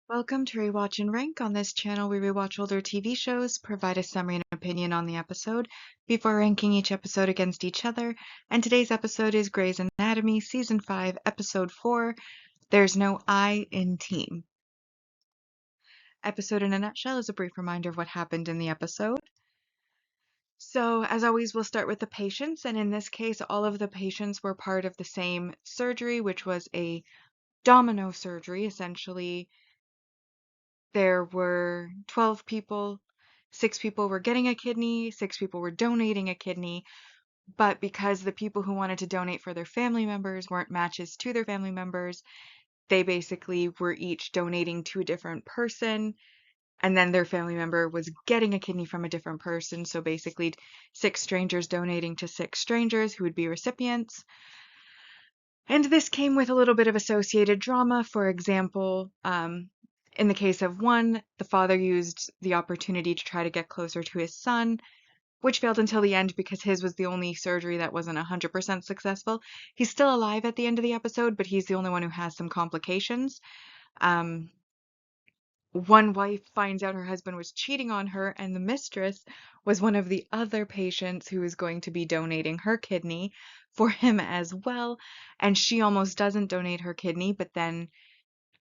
Welcome to Rewatch-and-Rank. On this channel, we rewatch older TV shows, provide a summary and opinion on the episode before ranking each episode against each other. And today's episode is Grey's Anatomy, Season 5, Episode 4, There's No I in Team. Episode in a nutshell is a brief reminder of what happened in the episode. So, as always, we'll start with the patients, and in this case, all of the patients were part of the same surgery, which was a domino surgery. Essentially, there were 12 people, 6 people were getting a kidney, 6 people were donating a kidney, but because the people who wanted to donate for their family members weren't matches to their family members, they basically were each donating to a different person, and then their family member was getting a kidney from a different person, so basically 6 strangers donating to 6 strangers who would be recipients. And this came with a little bit of associated drama. For example, in the case of one, the father used the opportunity to try to get closer to his son, which failed until the end because his was the only surgery that wasn't 100% successful. He's still alive at the end of the episode, but he's the only one who has some complications. One wife finds out her husband was cheating on her, and the mistress was one of the other patients who is going to be donating her kidney for him as well. And she almost doesn't donate her kidney, but then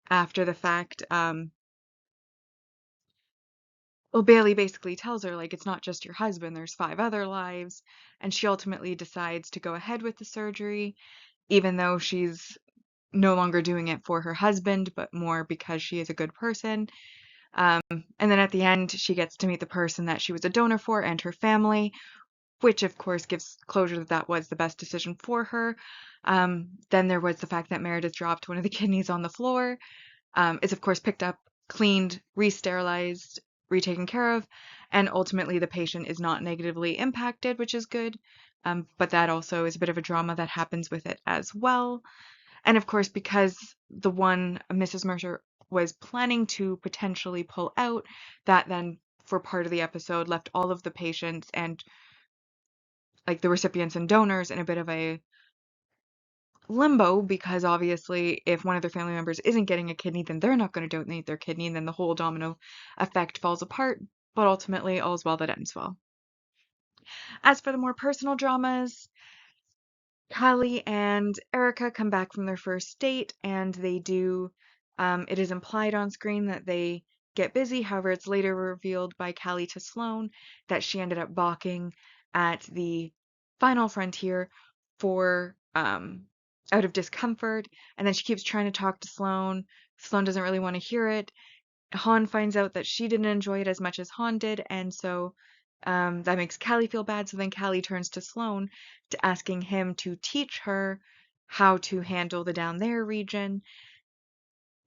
after the fact, Bailey basically tells her, like, it's not just your husband, there's 5 other lives. And she ultimately decides to go ahead with the surgery, even though she's no longer doing it for her husband, but more because she is a good person. And then at the end, she gets to meet the person that she was a donor for and her family, which of course gives closure that that was the best decision for her. Then there was the fact that Meredith dropped one of the kidneys on the floor. It's of course picked up, cleaned, re-sterilized, retaken care of, and ultimately the patient is not negatively impacted, which is good. But that also is a bit of a drama that happens with it as well. And of course, because the one Mrs. Mercer was planning to potentially pull out, that then for part of the episode left all of the patients and like the recipients and donors in a bit of a limbo, because obviously if one of their family members isn't getting a kidney, then they're not going to donate their kidney, and then the whole domino effect falls apart. But ultimately, all's well that ends well. As for the more personal dramas, Callie and Erica come back from their first date, and they do, it is implied on screen that they get busy. However, it's later revealed by Callie to Sloane that she ended up balking at the final frontier for, out of discomfort, and then she keeps trying to talk to Sloane. Sloane doesn't really want to hear it. Han finds out that she didn't enjoy it as much as Han did, and so that makes Callie feel bad. So then Callie turns to Sloane to asking him to teach her how to handle the down there region.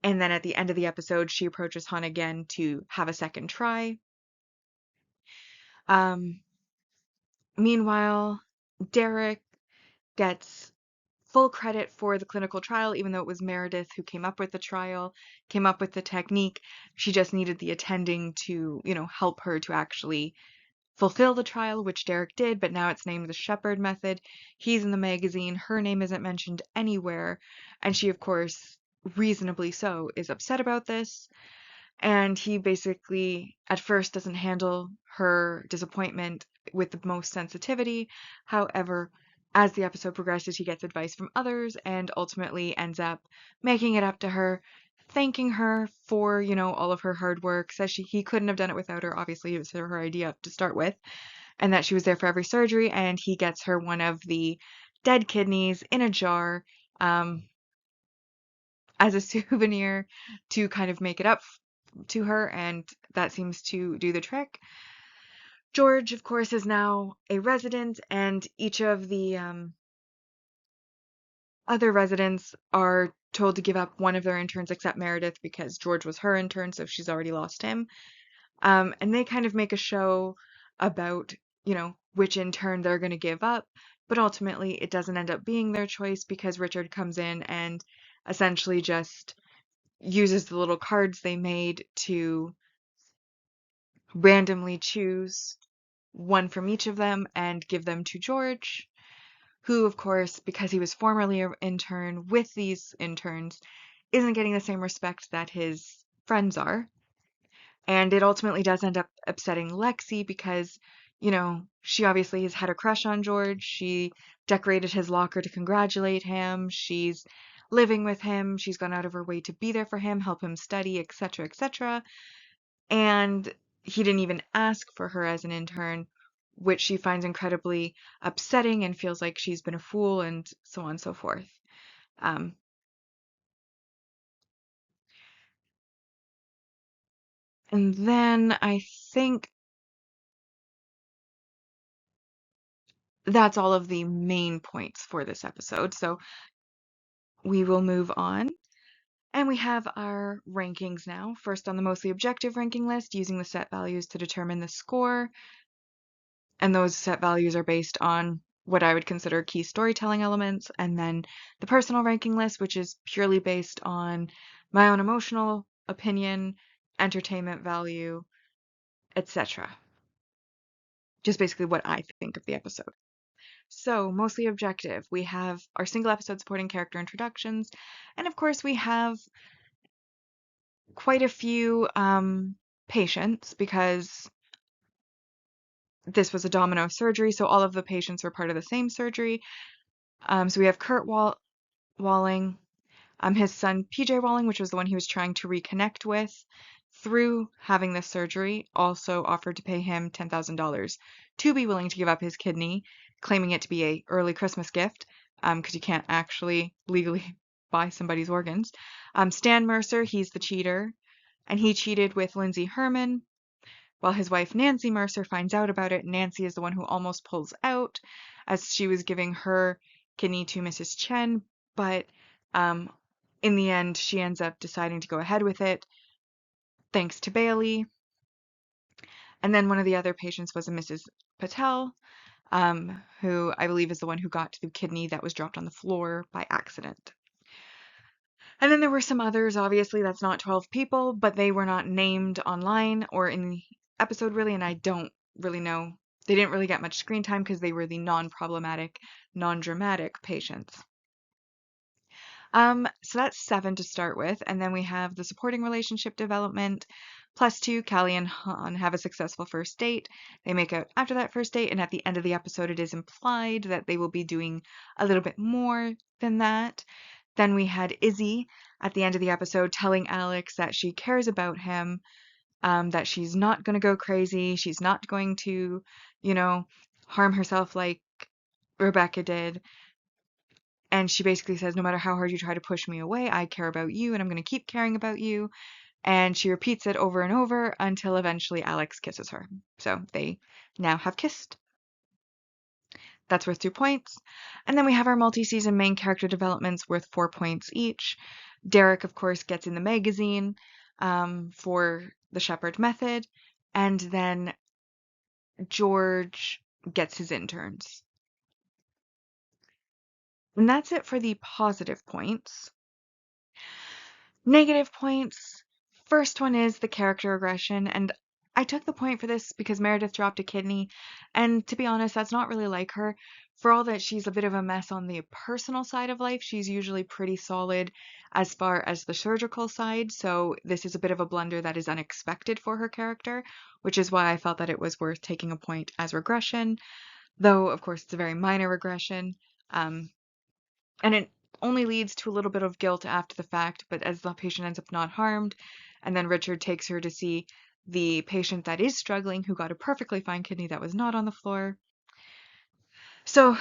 And then at the end of the episode, she approaches Han again to have a second try. Meanwhile, Derek gets full credit for the clinical trial, even though it was Meredith who came up with the trial, came up with the technique. She just needed the attending to, help her to actually fulfill the trial, which Derek did, but now it's named the Shepherd method. He's in the magazine. Her name isn't mentioned anywhere. And she, of course, reasonably so, is upset about this. And he basically, at first, doesn't handle her disappointment with the most sensitivity. However, as the episode progresses, he gets advice from others and ultimately ends up making it up to her, thanking her for, all of her hard work, says he couldn't have done it without her. Obviously, it was her idea to start with, and that she was there for every surgery, and he gets her one of the dead kidneys in a jar, as a souvenir to kind of make it up to her, and that seems to do the trick. George, of course, is now a resident, and each of the other residents are told to give up one of their interns except Meredith because George was her intern, so she's already lost him. And they kind of make a show about, which intern they're going to give up, but ultimately it doesn't end up being their choice because Richard comes in and essentially just uses the little cards they made to randomly choose one from each of them and give them to George, who, of course, because he was formerly an intern with these interns, isn't getting the same respect that his friends are. And it ultimately does end up upsetting Lexi because, she obviously has had a crush on George. She decorated his locker to congratulate him. She's living with him. She's gone out of her way to be there for him, help him study, etc., etc. And he didn't even ask for her as an intern, which she finds incredibly upsetting and feels like she's been a fool and so on and so forth. Um, and then I think that's all of the main points for this episode. So we will move on. And we have our rankings now. First on the mostly objective ranking list, using the set values to determine the score. And those set values are based on what I would consider key storytelling elements. And then the personal ranking list, which is purely based on my own emotional opinion, entertainment value, etc. Just basically what I think of the episode. So, mostly objective, we have our single episode supporting character introductions, and of course, we have quite a few patients because this was a domino surgery, so all of the patients were part of the same surgery. So we have Kurt Walling, his son PJ Walling, which was the one he was trying to reconnect with through having this surgery, also offered to pay him $10,000 to be willing to give up his kidney, claiming it to be a early Christmas gift, because you can't actually legally buy somebody's organs. Stan Mercer, he's the cheater, and he cheated with Lindsay Herman. While his wife Nancy Mercer finds out about it, Nancy is the one who almost pulls out as she was giving her kidney to Mrs. Chen, but um, in the end, she ends up deciding to go ahead with it, thanks to Bailey. And then one of the other patients was a Mrs. Patel, who I believe is the one who got the kidney that was dropped on the floor by accident. And then there were some others, obviously, that's not 12 people, but they were not named online or in the episode really, and I don't really know. They didn't really get much screen time because they were the non-problematic, non-dramatic patients. So that's 7 to start with, and then we have the supporting relationship development. +2, Callie and Han have a successful first date. They make out after that first date, and at the end of the episode, it is implied that they will be doing a little bit more than that. Then we had Izzy at the end of the episode telling Alex that she cares about him, that she's not going to go crazy, she's not going to, harm herself like Rebecca did. And she basically says, no matter how hard you try to push me away, I care about you and I'm going to keep caring about you. And she repeats it over and over until eventually Alex kisses her. So they now have kissed. That's worth 2 points. And then we have our multi-season main character developments worth 4 points each. Derek, of course, gets in the magazine for the Shepherd Method. And then George gets his interns. And that's it for the positive points. Negative points. First one is the character regression, and I took the point for this because Meredith dropped a kidney, and to be honest, that's not really like her. For all that she's a bit of a mess on the personal side of life, she's usually pretty solid as far as the surgical side, so this is a bit of a blunder that is unexpected for her character, which is why I felt that it was worth taking a point as regression, though of course it's a very minor regression. And it only leads to a little bit of guilt after the fact, but as the patient ends up not harmed, and then Richard takes her to see the patient that is struggling who got a perfectly fine kidney that was not on the floor. So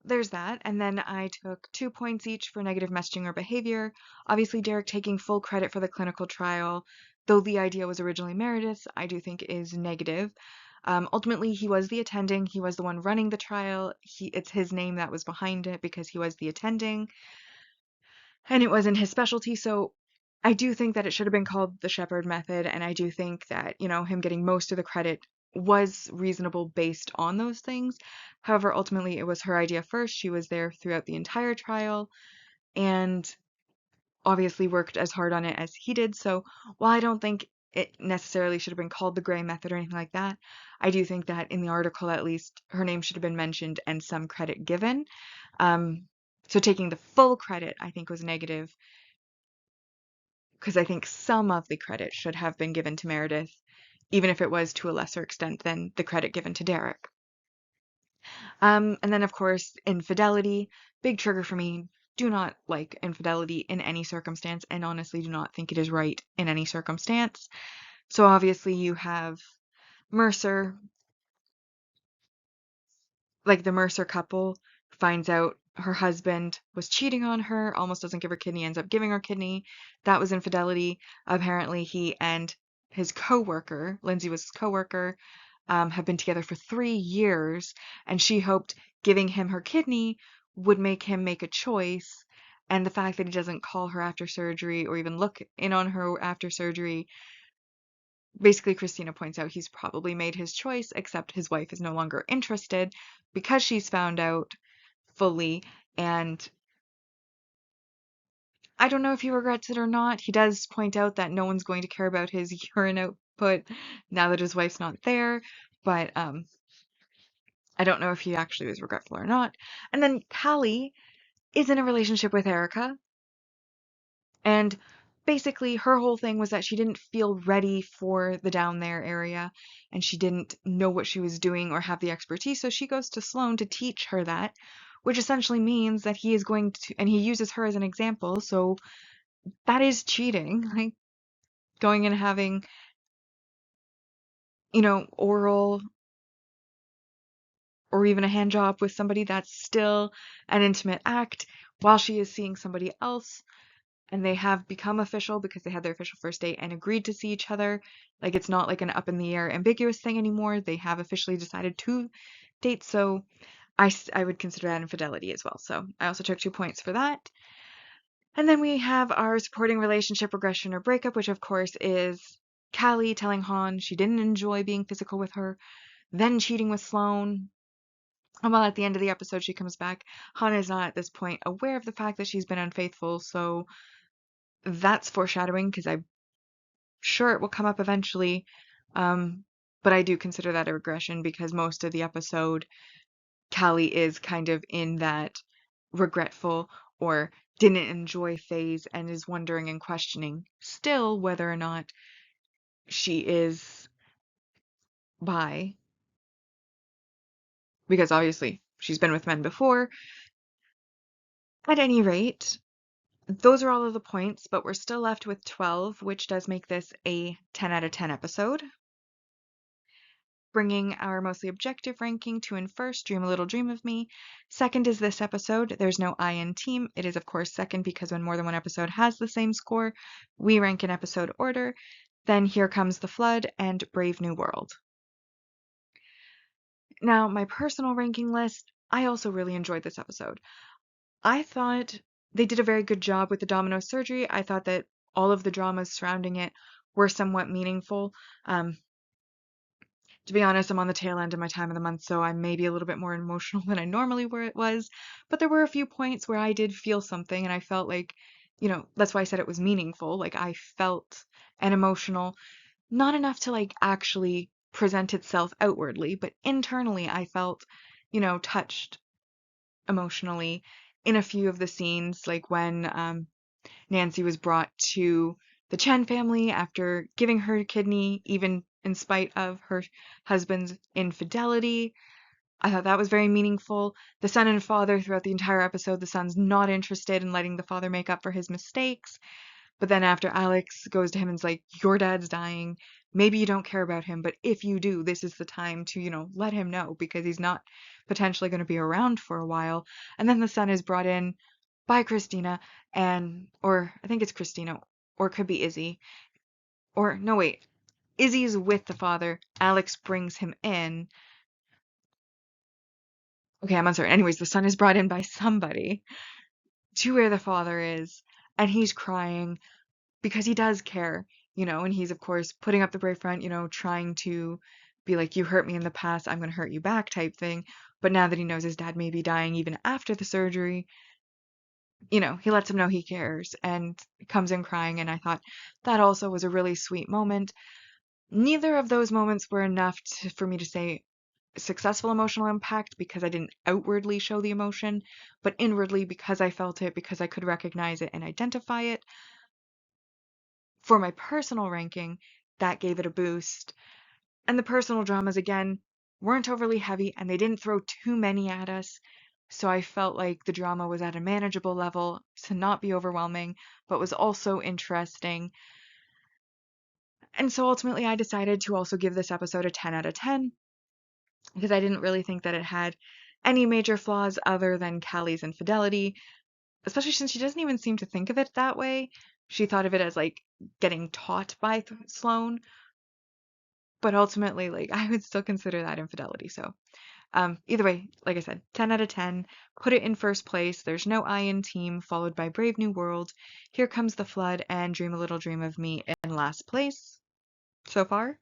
there's that. And then I took 2 points each for negative messaging or behavior. Obviously, Derek taking full credit for the clinical trial, though the idea was originally Meredith's, I do think is negative. Ultimately, he was the attending. He was the one running the trial. It's his name that was behind it because he was the attending. And it wasn't his specialty, so I do think that it should have been called the Shepherd Method, and I do think that, him getting most of the credit was reasonable based on those things. However, ultimately it was her idea first. She was there throughout the entire trial and obviously worked as hard on it as he did. So while I don't think it necessarily should have been called the Gray Method or anything like that, I do think that in the article at least her name should have been mentioned and some credit given. So taking the full credit I think was negative. because I think some of the credit should have been given to Meredith, even if it was to a lesser extent than the credit given to Derek. And then, of course, infidelity, big trigger for me. Do not like infidelity in any circumstance, and honestly do not think it is right in any circumstance. So obviously you have Mercer, like the Mercer couple finds out her husband was cheating on her, almost doesn't give her kidney, ends up giving her kidney. That was infidelity. Apparently he and his coworker, Lindsay was his coworker, have been together for 3 years, and she hoped giving him her kidney would make him make a choice. And the fact that he doesn't call her after surgery or even look in on her after surgery, basically Christina points out he's probably made his choice, except his wife is no longer interested because she's found out fully. And I don't know if he regrets it or not. He does point out that no one's going to care about his urine output now that his wife's not there, but I don't know if he actually was regretful or not. And then Callie is in a relationship with Erica, and basically her whole thing was that she didn't feel ready for the down there area, and she didn't know what she was doing or have the expertise, so she goes to Sloane to teach her that, which essentially means that he is going to, and he uses her as an example, so that is cheating, like going and having, oral or even a hand job with somebody. That's still an intimate act while she is seeing somebody else, and they have become official because they had their official first date and agreed to see each other. Like, it's not like an up in the air ambiguous thing anymore. They have officially decided to date, so I would consider that infidelity as well. So I also took 2 points for that. And then we have our supporting relationship regression or breakup, which of course is Callie telling Han she didn't enjoy being physical with her, then cheating with Sloane. And while at the end of the episode she comes back, Han is not at this point aware of the fact that she's been unfaithful, so that's foreshadowing because I'm sure it will come up eventually. Um, but I do consider that a regression because most of the episode, Callie is kind of in that regretful or didn't enjoy phase and is wondering and questioning still whether or not she is bi, because obviously she's been with men before. At any rate, those are all of the points, but we're still left with 12, which does make this a 10 out of 10 episode. Bringing our mostly objective ranking to in first, Dream a Little Dream of Me. Second is this episode. There's no I in team. It is, of course, second because when more than one episode has the same score, we rank in episode order. Then Here Comes the Flood and Brave New World. Now, my personal ranking list, I also really enjoyed this episode. I thought they did a very good job with the domino surgery. I thought that all of the dramas surrounding it were somewhat meaningful. To be honest, I'm on the tail end of my time of the month, so I may be a little bit more emotional than I normally was. But there were a few points where I did feel something, and I felt like, that's why I said it was meaningful. Like, I felt an emotional, not enough to like actually present itself outwardly, but internally I felt, touched emotionally in a few of the scenes, like when Nancy was brought to the Chen family after giving her kidney, even in spite of her husband's infidelity. I thought that was very meaningful. The son and father, throughout the entire episode, the son's not interested in letting the father make up for his mistakes. But then after Alex goes to him and is like, your dad's dying. Maybe you don't care about him, but if you do, this is the time to, let him know because he's not potentially going to be around for a while. And then the son is brought in by Christina or I think it's Christina, or it could be Izzy. Or, no, wait. Izzy's with the father. Alex brings him in. Okay, I'm uncertain. Anyways, the son is brought in by somebody to where the father is, and he's crying because he does care, and he's of course putting up the brave front, trying to be like, you hurt me in the past, I'm going to hurt you back type thing. But now that he knows his dad may be dying even after the surgery, he lets him know he cares and comes in crying. And I thought that also was a really sweet moment. Neither of those moments were enough for me to say successful emotional impact because I didn't outwardly show the emotion, but inwardly because I felt it, because I could recognize it and identify it. For my personal ranking, that gave it a boost. And the personal dramas, again, weren't overly heavy and they didn't throw too many at us. So I felt like the drama was at a manageable level to not be overwhelming, but was also interesting. And so ultimately, I decided to also give this episode a 10 out of 10 because I didn't really think that it had any major flaws other than Callie's infidelity, especially since she doesn't even seem to think of it that way. She thought of it as like getting taught by Sloane, but ultimately, like, I would still consider that infidelity. So, either way, like I said, 10 out of 10. Put it in first place. There's no I in team, followed by Brave New World, Here Comes the Flood, and Dream a Little Dream of Me in last place so far.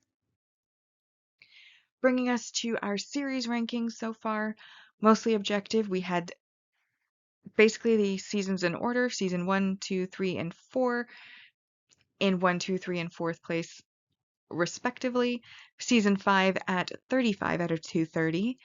Bringing us to our series rankings so far, mostly objective. We had basically the seasons in order, season 1, 2, 3, and 4 in 1, 2, 3, and 4th place respectively. Season 5 at 35 out of 230.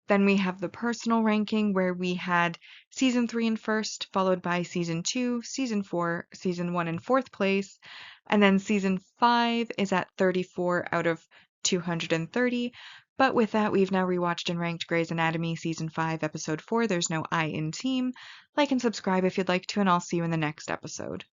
Then we have the personal ranking where we had season 3 in first, followed by season 2, season 4, season 1 in 4th place, and then season 5 is at 34 out of 230. But with that, we've now rewatched and ranked Grey's Anatomy season 5, episode 4. There's no I in team. Like and subscribe if you'd like to, and I'll see you in the next episode.